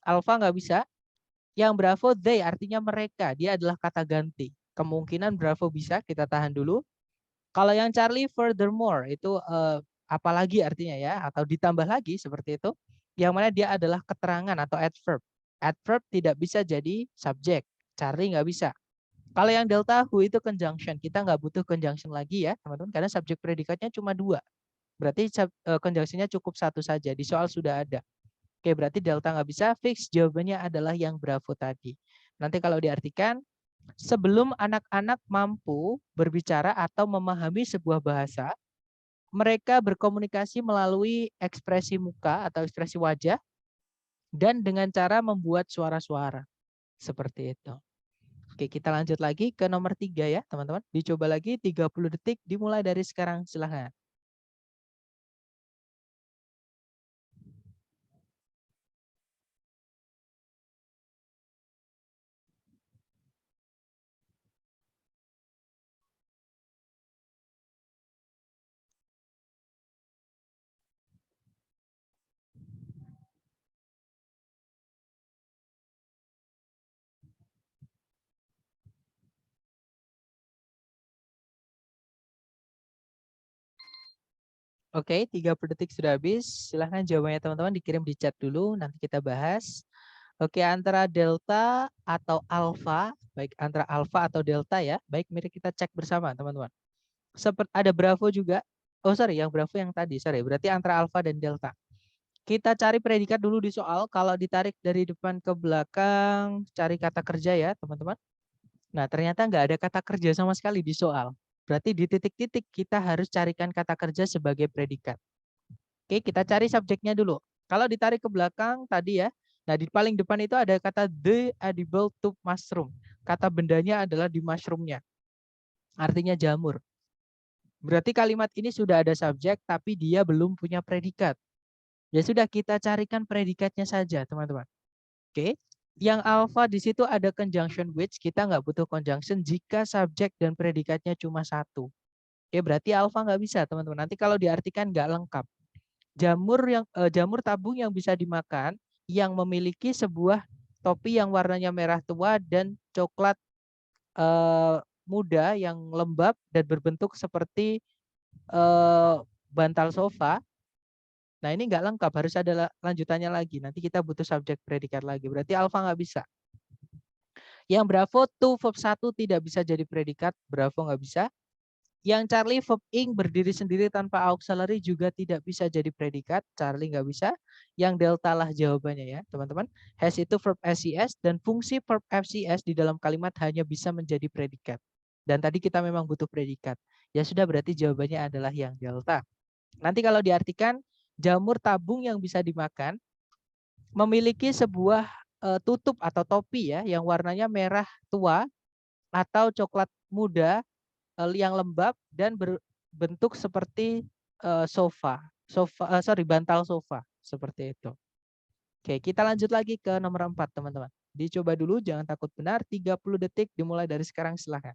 Alpha nggak bisa. Yang bravo, they artinya mereka. Dia adalah kata ganti. Kemungkinan bravo bisa, kita tahan dulu. Kalau yang Charlie, furthermore, itu apalagi artinya ya, atau ditambah lagi seperti itu. Yang mana dia adalah keterangan atau adverb. Adverb tidak bisa jadi subjek. Charlie nggak bisa. Kalau yang delta who itu conjunction. Kita nggak butuh conjunction lagi ya, teman-teman. Karena subjek predikatnya cuma 2. Berarti conjunctionnya cukup 1 saja. Di soal sudah ada. Oke, berarti delta nggak bisa. Fix jawabannya adalah yang bravo tadi. Nanti kalau diartikan, sebelum anak-anak mampu berbicara atau memahami sebuah bahasa, mereka berkomunikasi melalui ekspresi muka atau ekspresi wajah, dan dengan cara membuat suara-suara. Seperti itu. Oke, kita lanjut lagi ke nomor 3 ya, teman-teman. Dicoba lagi 30 detik dimulai dari sekarang, silahkan. Oke, 30 detik sudah habis. Silahkan jawabannya teman-teman dikirim di chat dulu, nanti kita bahas. Oke, antara delta atau alpha, baik antara alpha atau delta ya. Baik, mari kita cek bersama teman-teman. Seperti ada bravo juga. Oh sorry, yang bravo yang tadi. Sorry, berarti antara alpha dan delta. Kita cari predikat dulu di soal. Kalau ditarik dari depan ke belakang, cari kata kerja ya teman-teman. Nah, ternyata nggak ada kata kerja sama sekali di soal. Berarti di titik-titik kita harus carikan kata kerja sebagai predikat. Oke, kita cari subjeknya dulu. Kalau ditarik ke belakang tadi ya, nah di paling depan itu ada kata the edible to mushroom. Kata bendanya adalah di mushroomnya. Artinya jamur. Berarti kalimat ini sudah ada subjek, tapi dia belum punya predikat. Ya sudah, kita carikan predikatnya saja, teman-teman. Oke. Yang alpha di situ ada conjunction which, kita nggak butuh conjunction jika subjek dan predikatnya cuma 1. Oke, berarti alpha nggak bisa, teman-teman. Nanti kalau diartikan nggak lengkap. Jamur tabung yang bisa dimakan yang memiliki sebuah topi yang warnanya merah tua dan coklat muda yang lembab dan berbentuk seperti bantal sofa. Nah, ini nggak lengkap, harus ada lanjutannya lagi. Nanti kita butuh subjek predikat lagi. Berarti alpha nggak bisa. Yang Bravo to verb 1 tidak bisa jadi predikat, Bravo nggak bisa. Yang Charlie verb ing berdiri sendiri tanpa auxiliary juga tidak bisa jadi predikat, Charlie nggak bisa. Yang Delta lah jawabannya ya teman-teman. Has itu verb SES dan fungsi verb FCS di dalam kalimat hanya bisa menjadi predikat. Dan tadi kita memang butuh predikat. Ya sudah berarti jawabannya adalah yang Delta. Nanti kalau diartikan jamur tabung yang bisa dimakan memiliki sebuah tutup atau topi ya yang warnanya merah tua atau coklat muda yang lembab dan berbentuk seperti bantal sofa seperti itu. Oke, kita lanjut lagi ke nomor 4 teman-teman. Dicoba dulu, jangan takut benar. 30 detik dimulai dari sekarang, silahkan.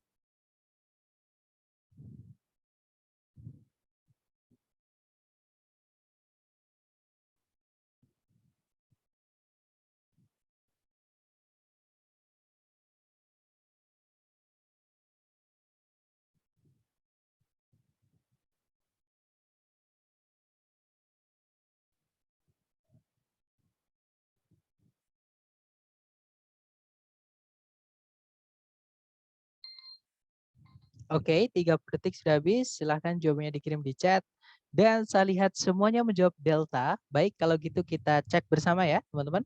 Oke, 30 detik sudah habis. Silahkan jawabannya dikirim di chat. Dan saya lihat semuanya menjawab Delta. Baik, kalau gitu kita cek bersama ya, teman-teman.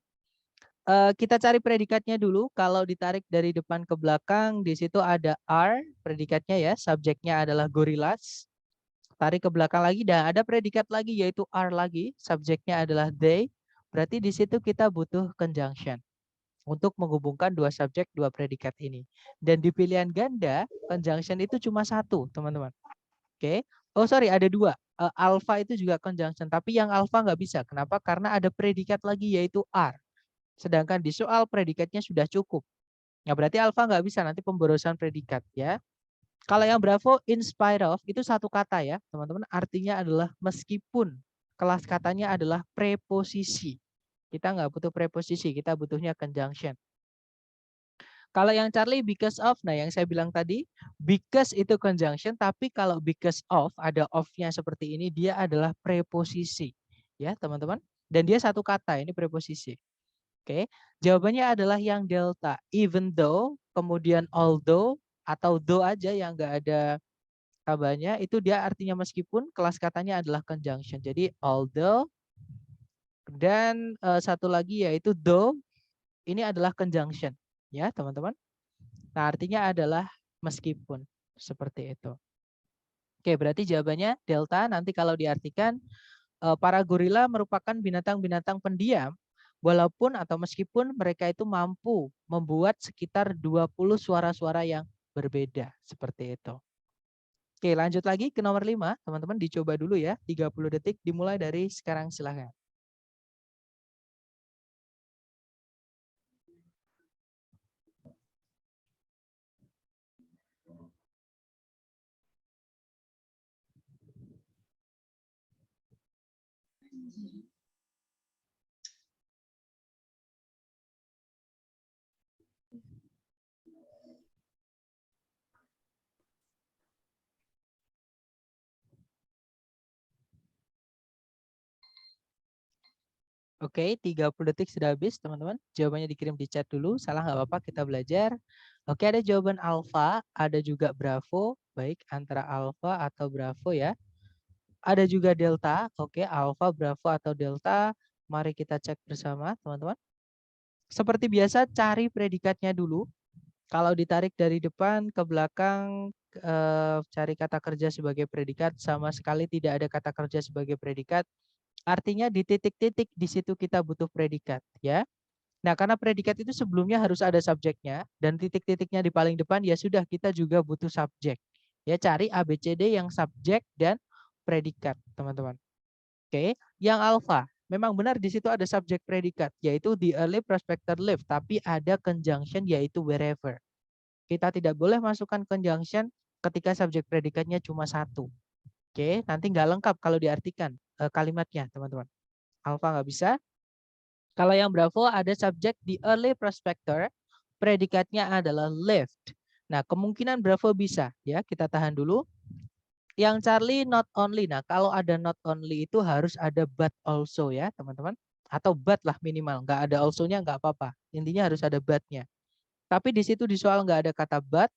Kita cari predikatnya dulu. Kalau ditarik dari depan ke belakang, di situ ada R, predikatnya ya. Subjeknya adalah gorillas. Tarik ke belakang lagi, dan ada predikat lagi, yaitu R lagi. Subjeknya adalah they. Berarti di situ kita butuh conjunction untuk menghubungkan dua subjek, dua predikat ini. Dan di pilihan ganda, conjunction itu cuma satu, teman-teman. Oke. Oh, sorry, ada dua. Alpha itu juga conjunction, tapi yang alpha nggak bisa. Kenapa? Karena ada predikat lagi, yaitu R. Sedangkan di soal predikatnya sudah cukup. Nah, berarti alpha nggak bisa, nanti pemborosan predikat ya. Kalau yang Bravo, in spite of, itu satu kata ya, teman-teman. Artinya adalah meskipun. Kelas katanya adalah preposisi. Kita nggak butuh preposisi, kita butuhnya conjunction. Kalau yang Charlie because of, nah yang saya bilang tadi, because itu conjunction, tapi kalau because of, ada of-nya seperti ini, dia adalah preposisi. Ya teman-teman. Dan dia satu kata, ini preposisi. Oke, jawabannya adalah yang Delta. Even though, kemudian although, atau though aja yang nggak ada tambahnya, itu dia artinya meskipun, kelas katanya adalah conjunction. Jadi although, dan satu lagi yaitu though, ini adalah conjunction. Ya teman-teman. Nah artinya adalah meskipun. Seperti itu. Oke, berarti jawabannya Delta. Nanti kalau diartikan, para gorila merupakan binatang-binatang pendiam. Walaupun atau meskipun mereka itu mampu membuat sekitar 20 suara-suara yang berbeda. Seperti itu. Oke, lanjut lagi ke nomor 5. Teman-teman dicoba dulu ya. 30 detik dimulai dari sekarang, silahkan. Oke, 30 detik sudah habis, teman-teman. Jawabannya dikirim di chat dulu. Salah nggak apa-apa, kita belajar. Oke, ada jawaban alpha, ada juga bravo. Baik, antara alpha atau bravo ya. Ada juga delta. Oke, alpha, bravo, atau delta. Mari kita cek bersama, teman-teman. Seperti biasa, cari predikatnya dulu. Kalau ditarik dari depan ke belakang, cari kata kerja sebagai predikat. Sama sekali tidak ada kata kerja sebagai predikat. Artinya di titik-titik di situ kita butuh predikat ya. Nah, karena predikat itu sebelumnya harus ada subjeknya dan titik-titiknya di paling depan, ya sudah kita juga butuh subjek. Ya, cari ABCD yang subjek dan predikat, teman-teman. Oke, yang alpha memang benar di situ ada subjek predikat yaitu the early prospector lived, tapi ada conjunction yaitu wherever. Kita tidak boleh masukkan conjunction ketika subjek predikatnya cuma satu. Oke, nanti nggak lengkap kalau diartikan kalimatnya, teman-teman. Alpha nggak bisa. Kalau yang Bravo ada subjek di early prospector, predikatnya adalah lived. Nah, kemungkinan Bravo bisa, ya. Kita tahan dulu. Yang Charlie not only. Nah, kalau ada not only itu harus ada but also ya, teman-teman. Atau but lah minimal. Nggak ada also-nya nggak apa-apa. Intinya harus ada but-nya. Tapi di situ di soal nggak ada kata but,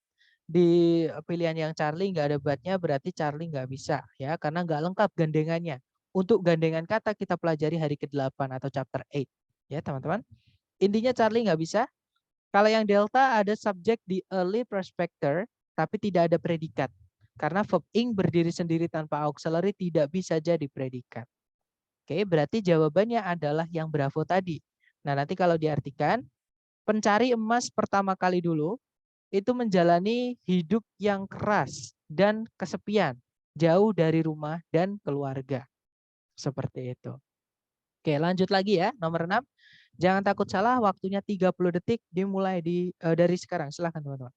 di pilihan yang Charlie nggak ada but-nya, berarti Charlie nggak bisa ya, karena nggak lengkap gandengannya. Untuk gandengan kata kita pelajari hari ke-8 atau chapter 8 ya teman-teman. Intinya Charlie nggak bisa. Kalau yang delta ada subjek di early prospector tapi tidak ada predikat. Karena verb ing berdiri sendiri tanpa auxiliary tidak bisa jadi predikat. Oke, berarti jawabannya adalah yang Bravo tadi. Nah, nanti kalau diartikan, pencari emas pertama kali dulu itu menjalani hidup yang keras dan kesepian, jauh dari rumah dan keluarga. Seperti itu. Oke, lanjut lagi ya, nomor 6. Jangan takut salah, waktunya 30 detik dimulai dari sekarang. Silahkan teman-teman.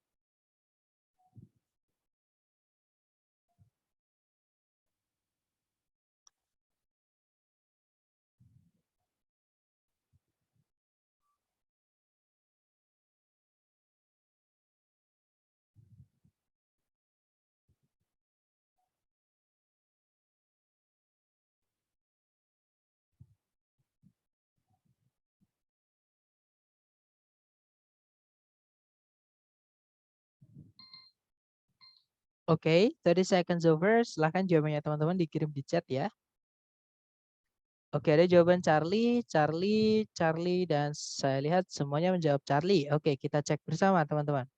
Oke, 30 seconds over. Silahkan jawabannya teman-teman dikirim di chat ya. Oke, ada jawaban Charlie, dan saya lihat semuanya menjawab Charlie. Oke, kita cek bersama teman-teman.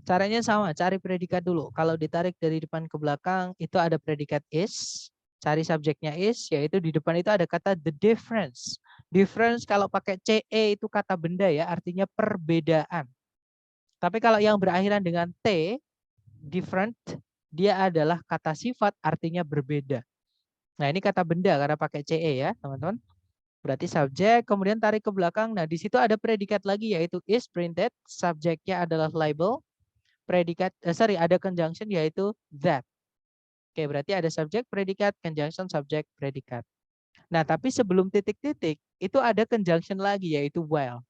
Caranya sama, cari predikat dulu. Kalau ditarik dari depan ke belakang, itu ada predikat is. Cari subjeknya is, yaitu di depan itu ada kata the difference. Difference kalau pakai CE itu kata benda ya, artinya perbedaan. Tapi kalau yang berakhiran dengan T, different, dia adalah kata sifat, artinya berbeda. Nah, ini kata benda karena pakai CE ya, teman-teman. Berarti subjek, kemudian tarik ke belakang. Nah, di situ ada predikat lagi yaitu is printed, subjeknya adalah label, predikat ada conjunction yaitu that. Oke, berarti ada subjek, predikat, conjunction, subjek, predikat. Nah, tapi sebelum titik-titik itu ada conjunction lagi yaitu while.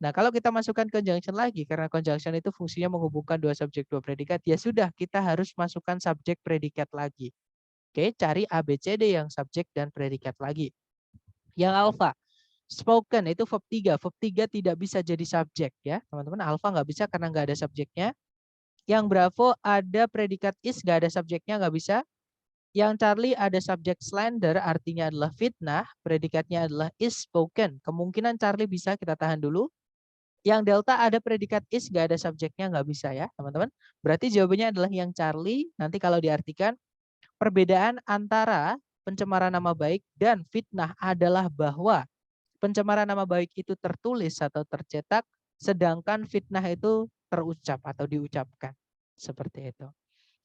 Nah, kalau kita masukkan conjunction lagi karena conjunction itu fungsinya menghubungkan dua subjek, dua predikat, ya sudah kita harus masukkan subjek predikat lagi. Oke, cari ABCD yang subjek dan predikat lagi. Yang alpha, spoken itu verb 3. Verb 3 tidak bisa jadi subjek ya, teman-teman. Alpha nggak bisa karena nggak ada subjeknya. Yang Bravo ada predikat is, nggak ada subjeknya, nggak bisa. Yang Charlie ada subjek slander, artinya adalah fitnah. Predikatnya adalah is spoken. Kemungkinan Charlie bisa, kita tahan dulu. Yang Delta ada predikat is, nggak ada subjeknya, nggak bisa ya teman-teman. Berarti jawabannya adalah yang Charlie. Nanti kalau diartikan, perbedaan antara pencemaran nama baik dan fitnah adalah bahwa pencemaran nama baik itu tertulis atau tercetak, sedangkan fitnah itu terucap atau diucapkan. Seperti itu.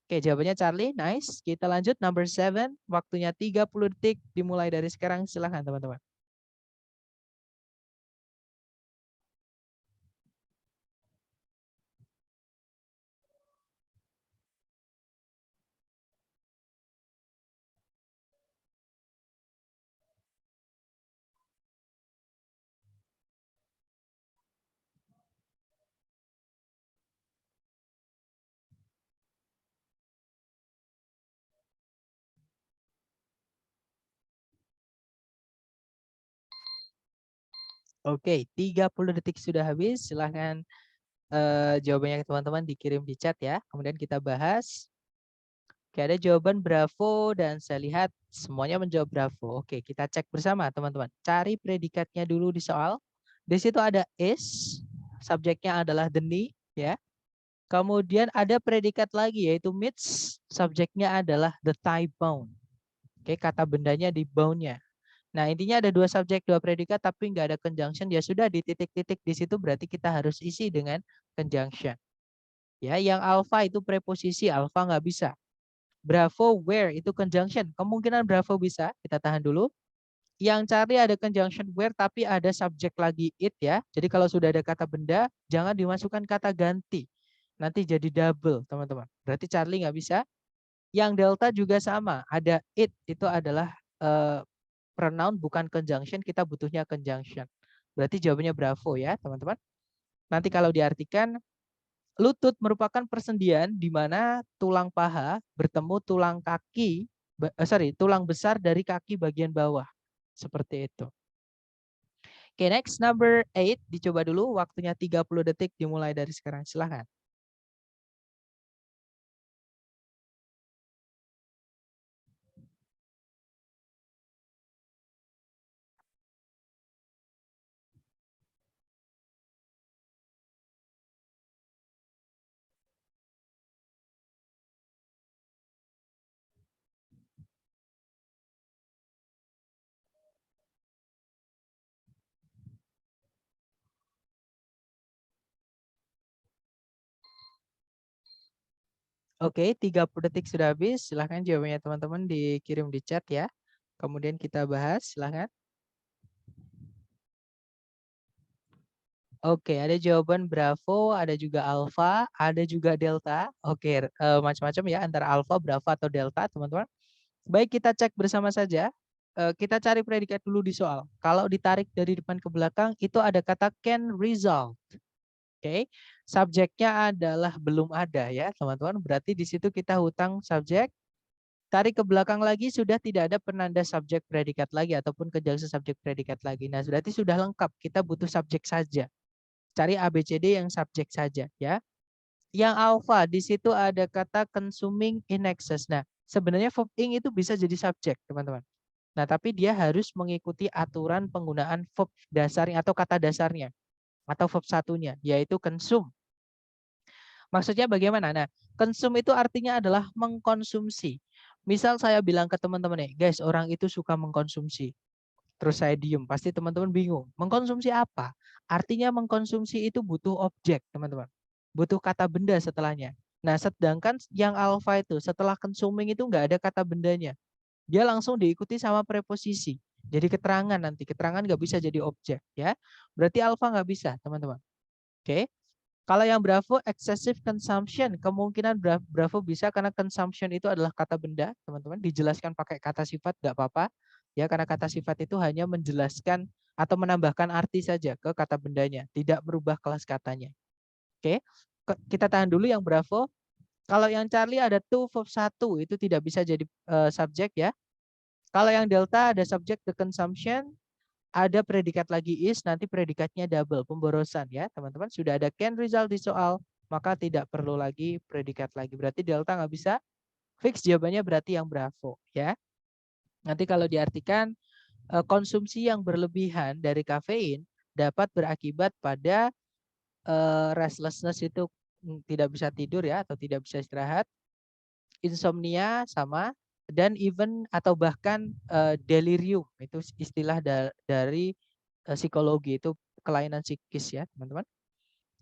Oke, jawabannya Charlie. Nice. Kita lanjut number 7. Waktunya 30 detik dimulai dari sekarang. Silahkan teman-teman. Oke, 30 detik sudah habis. Silahkan jawabannya teman-teman dikirim di chat ya. Kemudian kita bahas. Oke, ada jawaban Bravo dan saya lihat semuanya menjawab Bravo. Oke, kita cek bersama teman-teman. Cari predikatnya dulu di soal. Di situ ada is, subjeknya adalah the knee ya. Kemudian ada predikat lagi yaitu meets, subjeknya adalah the thigh bone. Oke, kata bendanya di bone-nya. Nah, intinya ada dua subjek, dua predikat, tapi nggak ada conjunction. Ya sudah, di titik-titik di situ berarti kita harus isi dengan conjunction. Ya, yang alpha itu preposisi, alpha nggak bisa. Bravo, where itu conjunction. Kemungkinan Bravo bisa, kita tahan dulu. Yang cari ada conjunction where, tapi ada subjek lagi it ya. Jadi kalau sudah ada kata benda, jangan dimasukkan kata ganti. Nanti jadi double, teman-teman. Berarti Charlie nggak bisa. Yang delta juga sama, ada it, itu adalah pronoun bukan conjunction, kita butuhnya conjunction. Berarti jawabannya Bravo ya, teman-teman. Nanti kalau diartikan, lutut merupakan persendian di mana tulang paha bertemu tulang tulang besar dari kaki bagian bawah. Seperti itu. Oke, next number 8 dicoba dulu, waktunya 30 detik dimulai dari sekarang. Silahkan. Oke, 30 detik sudah habis. Silahkan jawabannya teman-teman dikirim di chat ya. Kemudian kita bahas, silahkan. Oke, ada jawaban Bravo, ada juga Alpha, ada juga Delta. Oke, macam-macam ya antara Alpha, Bravo, atau Delta, teman-teman. Baik, kita cek bersama saja. Kita cari predikat dulu di soal. Kalau ditarik dari depan ke belakang, itu ada kata can result. Oke, subjeknya adalah belum ada ya, teman-teman. Berarti di situ kita hutang subjek. Tarik ke belakang lagi sudah tidak ada penanda subjek predikat lagi ataupun kejelasan subjek predikat lagi. Nah, berarti sudah lengkap. Kita butuh subjek saja. Cari ABCD yang subjek saja ya. Yang alpha di situ ada kata consuming in excess. Nah, sebenarnya verb ing itu bisa jadi subjek, teman-teman. Nah, tapi dia harus mengikuti aturan penggunaan verb dasarnya atau kata dasarnya atau verb satunya, yaitu consume. Maksudnya bagaimana? Nah, consume itu artinya adalah mengkonsumsi. Misal saya bilang ke teman-teman nih, guys, orang itu suka mengkonsumsi. Terus saya diem, pasti teman-teman bingung. Mengkonsumsi apa? Artinya mengkonsumsi itu butuh objek, teman-teman. Butuh kata benda setelahnya. Nah, sedangkan yang alpha itu setelah consuming itu nggak ada kata bendanya. Dia langsung diikuti sama preposisi. Jadi keterangan nanti. Keterangan nggak bisa jadi objek. Ya, berarti alpha nggak bisa, teman-teman. Oke. Kalau yang Bravo, excessive consumption, kemungkinan Bravo bisa karena consumption itu adalah kata benda, teman-teman. Dijelaskan pakai kata sifat, nggak apa-apa. Ya, karena kata sifat itu hanya menjelaskan atau menambahkan arti saja ke kata bendanya, tidak merubah kelas katanya. Oke, kita tahan dulu yang Bravo. Kalau yang Charlie ada to verb 1, itu tidak bisa jadi subjek ya. Kalau yang Delta ada subjek the consumption, ada predikat lagi is, nanti predikatnya double, pemborosan ya teman-teman. Sudah ada can result di soal, maka tidak perlu lagi predikat lagi. Berarti delta nggak bisa, fix jawabannya berarti yang Bravo ya. Nanti kalau diartikan konsumsi yang berlebihan dari kafein dapat berakibat pada restlessness itu tidak bisa tidur ya atau tidak bisa istirahat, insomnia sama, dan even atau bahkan delirium, itu istilah dari psikologi, itu kelainan psikis ya teman-teman.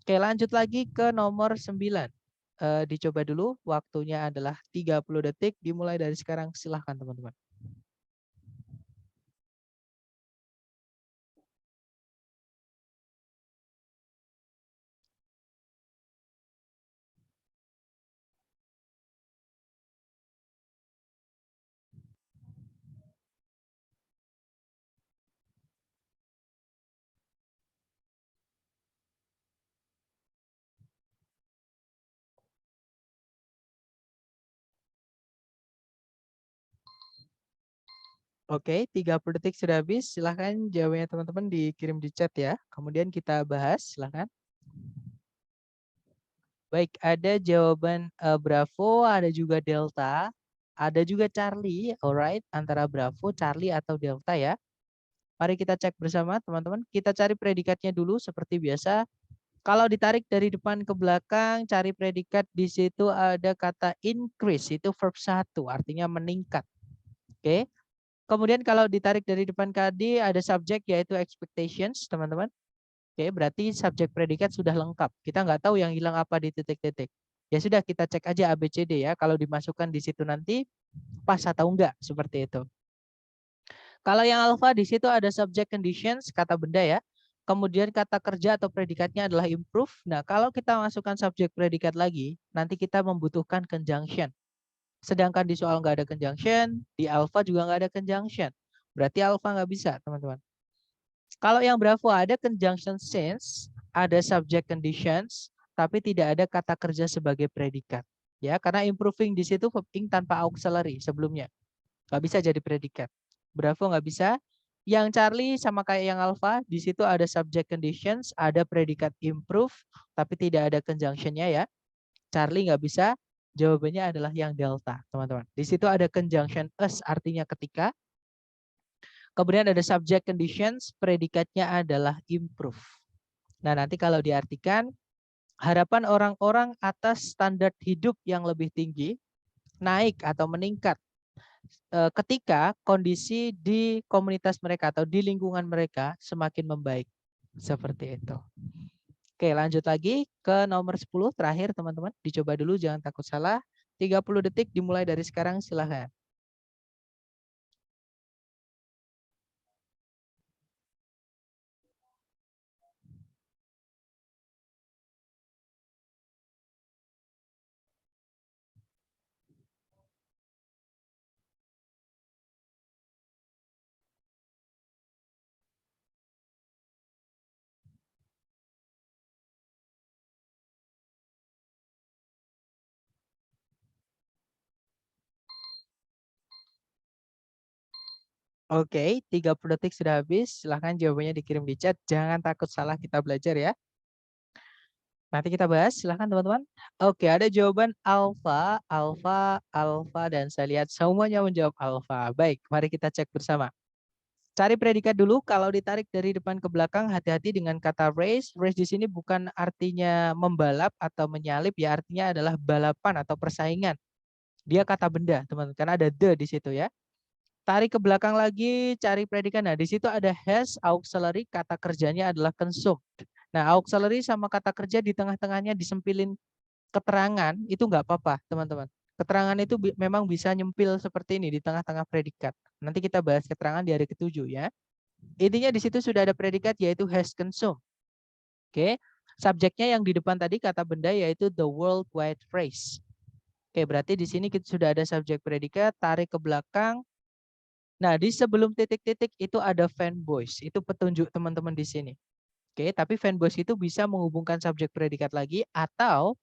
Oke, lanjut lagi ke nomor 9. Dicoba dulu, waktunya adalah 30 detik dimulai dari sekarang, silahkan teman-teman. Oke, 30 detik sudah habis. Silahkan jawabannya teman-teman dikirim di chat ya. Kemudian kita bahas, silahkan. Baik, ada jawaban Bravo, ada juga Delta, ada juga Charlie, alright, antara Bravo, Charlie, atau Delta ya. Mari kita cek bersama teman-teman. Kita cari predikatnya dulu seperti biasa. Kalau ditarik dari depan ke belakang, cari predikat, di situ ada kata increase, itu verb 1, artinya meningkat. Oke. Kemudian kalau ditarik dari depan tadi ada subjek yaitu expectations, teman-teman. Oke, berarti subjek predikat sudah lengkap. Kita nggak tahu yang hilang apa di titik-titik. Ya sudah, kita cek aja ABCD ya. Kalau dimasukkan di situ nanti pas atau enggak, seperti itu. Kalau yang alpha di situ ada subject conditions, kata benda ya. Kemudian kata kerja atau predikatnya adalah improve. Nah, kalau kita masukkan subjek predikat lagi, nanti kita membutuhkan conjunction. Sedangkan di soal nggak ada conjunction, di alpha juga nggak ada conjunction. Berarti alpha nggak bisa, teman-teman. Kalau yang Bravo ada conjunction since, ada subject conditions, tapi tidak ada kata kerja sebagai predikat. Ya, karena improving di situ verb ing tanpa auxiliary sebelumnya. Nggak bisa jadi predikat. Bravo nggak bisa. Yang Charlie sama kayak yang Alpha, di situ ada subject conditions, ada predikat improve, tapi tidak ada conjunction-nya ya. Charlie nggak bisa, jawabannya adalah yang delta, teman-teman. Di situ ada conjunction us, artinya ketika. Kemudian ada subject conditions, predikatnya adalah improve. Nah, nanti kalau diartikan, harapan orang-orang atas standar hidup yang lebih tinggi, naik atau meningkat ketika kondisi di komunitas mereka atau di lingkungan mereka semakin membaik. Seperti itu. Oke, lanjut lagi ke nomor 10 terakhir teman-teman. Dicoba dulu, jangan takut salah. 30 detik dimulai dari sekarang, silahkan. Oke, 30 detik sudah habis. Silahkan jawabannya dikirim di chat. Jangan takut salah, kita belajar ya. Nanti kita bahas, silahkan teman-teman. Oke, ada jawaban alfa, alfa, alfa, dan saya lihat semuanya menjawab alfa. Baik, mari kita cek bersama. Cari predikat dulu, kalau ditarik dari depan ke belakang, hati-hati dengan kata race. Race di sini bukan artinya membalap atau menyalip, ya artinya adalah balapan atau persaingan. Dia kata benda, teman-teman, karena ada the di situ ya. Tarik ke belakang lagi, cari predikat. Nah, di situ ada has, auxiliary, kata kerjanya adalah consume. Nah, auxiliary sama kata kerja di tengah-tengahnya disempilin keterangan, itu nggak apa-apa, teman-teman. Keterangan itu memang bisa nyempil seperti ini di tengah-tengah predikat. Nanti kita bahas keterangan di hari ke-7 ya. Intinya di situ sudah ada predikat yaitu has consumed. Oke, subjeknya yang di depan tadi kata benda yaitu the worldwide race. Oke, berarti di sini kita sudah ada subjek predikat, tarik ke belakang. Nah, di sebelum titik-titik itu ada fanboys. Itu petunjuk teman-teman di sini. Oke, tapi fanboys itu bisa menghubungkan subjek predikat lagi atau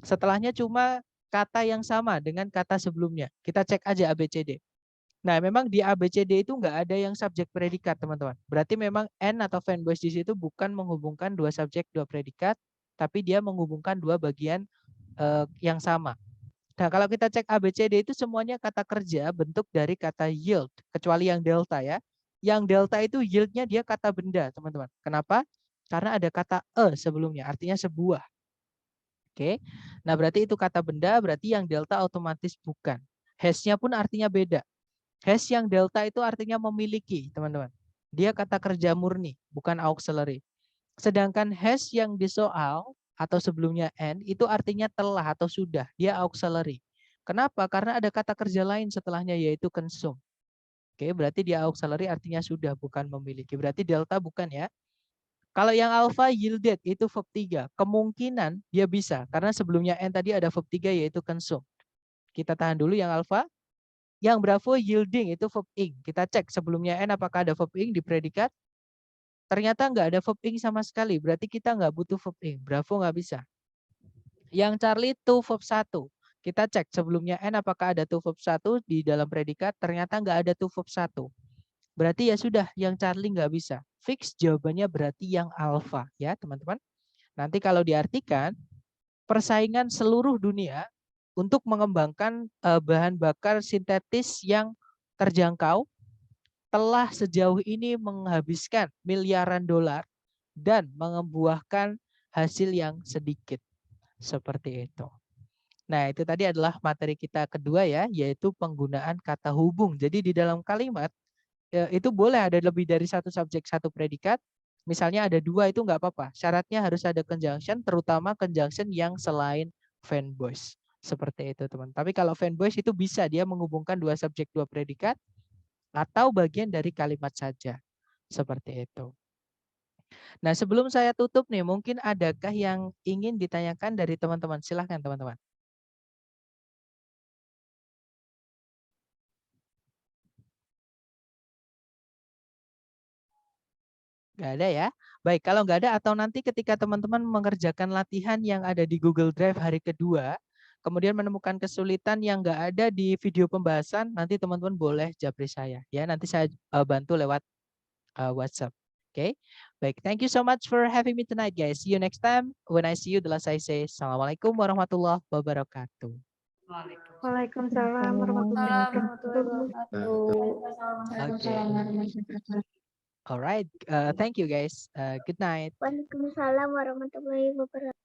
setelahnya cuma kata yang sama dengan kata sebelumnya. Kita cek aja ABCD. Nah, memang di ABCD itu nggak ada yang subjek predikat, teman-teman. Berarti memang N atau fanboys di situ bukan menghubungkan dua subjek, dua predikat, tapi dia menghubungkan dua bagian yang sama. Nah, kalau kita cek ABCD itu semuanya kata kerja bentuk dari kata yield, kecuali yang delta ya. Yang delta itu yieldnya dia kata benda, teman-teman. Kenapa? Karena ada kata sebelumnya, artinya sebuah. Oke, nah berarti itu kata benda, berarti yang delta otomatis bukan. Has-nya pun artinya beda. Has yang delta itu artinya memiliki, teman-teman. Dia kata kerja murni, bukan auxiliary. Sedangkan has yang di soal atau sebelumnya and itu artinya telah atau sudah. Dia auxiliary. Kenapa? Karena ada kata kerja lain setelahnya yaitu consume. Oke, berarti dia auxiliary artinya sudah, bukan memiliki. Berarti delta bukan ya. Kalau yang alpha yielded itu verb 3. Kemungkinan dia bisa. Karena sebelumnya n tadi ada verb 3 yaitu consume. Kita tahan dulu yang alpha. Yang bravo yielding itu verb ing. Kita cek sebelumnya n apakah ada verb ing di predikat. Ternyata nggak ada verb ing sama sekali. Berarti kita nggak butuh verb ing. Bravo nggak bisa. Yang Charlie to verb 1. Kita cek sebelumnya n apakah ada to verb 1 di dalam predikat. Ternyata nggak ada to verb 1. Berarti ya sudah, yang Charlie nggak bisa. Fix jawabannya berarti yang alpha ya teman-teman. Nanti kalau diartikan persaingan seluruh dunia untuk mengembangkan bahan bakar sintetis yang terjangkau telah sejauh ini menghabiskan miliaran dolar dan membuahkan hasil yang sedikit. Seperti itu. Nah, itu tadi adalah materi kita kedua ya, yaitu penggunaan kata hubung. Jadi di dalam kalimat itu boleh ada lebih dari satu subjek, satu predikat. Misalnya ada dua itu nggak apa-apa. Syaratnya harus ada conjunction, terutama conjunction yang selain fanboys. Seperti itu teman. Tapi kalau fanboys itu bisa dia menghubungkan dua subjek, dua predikat, atau bagian dari kalimat saja. Seperti itu. Nah, sebelum saya tutup nih, mungkin adakah yang ingin ditanyakan dari teman-teman? Silahkan teman-teman. Nggak ada ya? Baik, kalau nggak ada atau nanti ketika teman-teman mengerjakan latihan yang ada di Google Drive hari kedua, kemudian menemukan kesulitan yang nggak ada di video pembahasan, nanti teman-teman boleh japri saya. Ya, nanti saya bantu lewat WhatsApp. Okay, baik. Thank you so much for having me tonight, guys. See you next time. When I see you, adalah saya say Assalamualaikum warahmatullahi wabarakatuh. Waalaikumsalam warahmatullahi wabarakatuh. Okay. All right. Thank you, guys. Good night. Waalaikumsalam warahmatullahi wabarakatuh.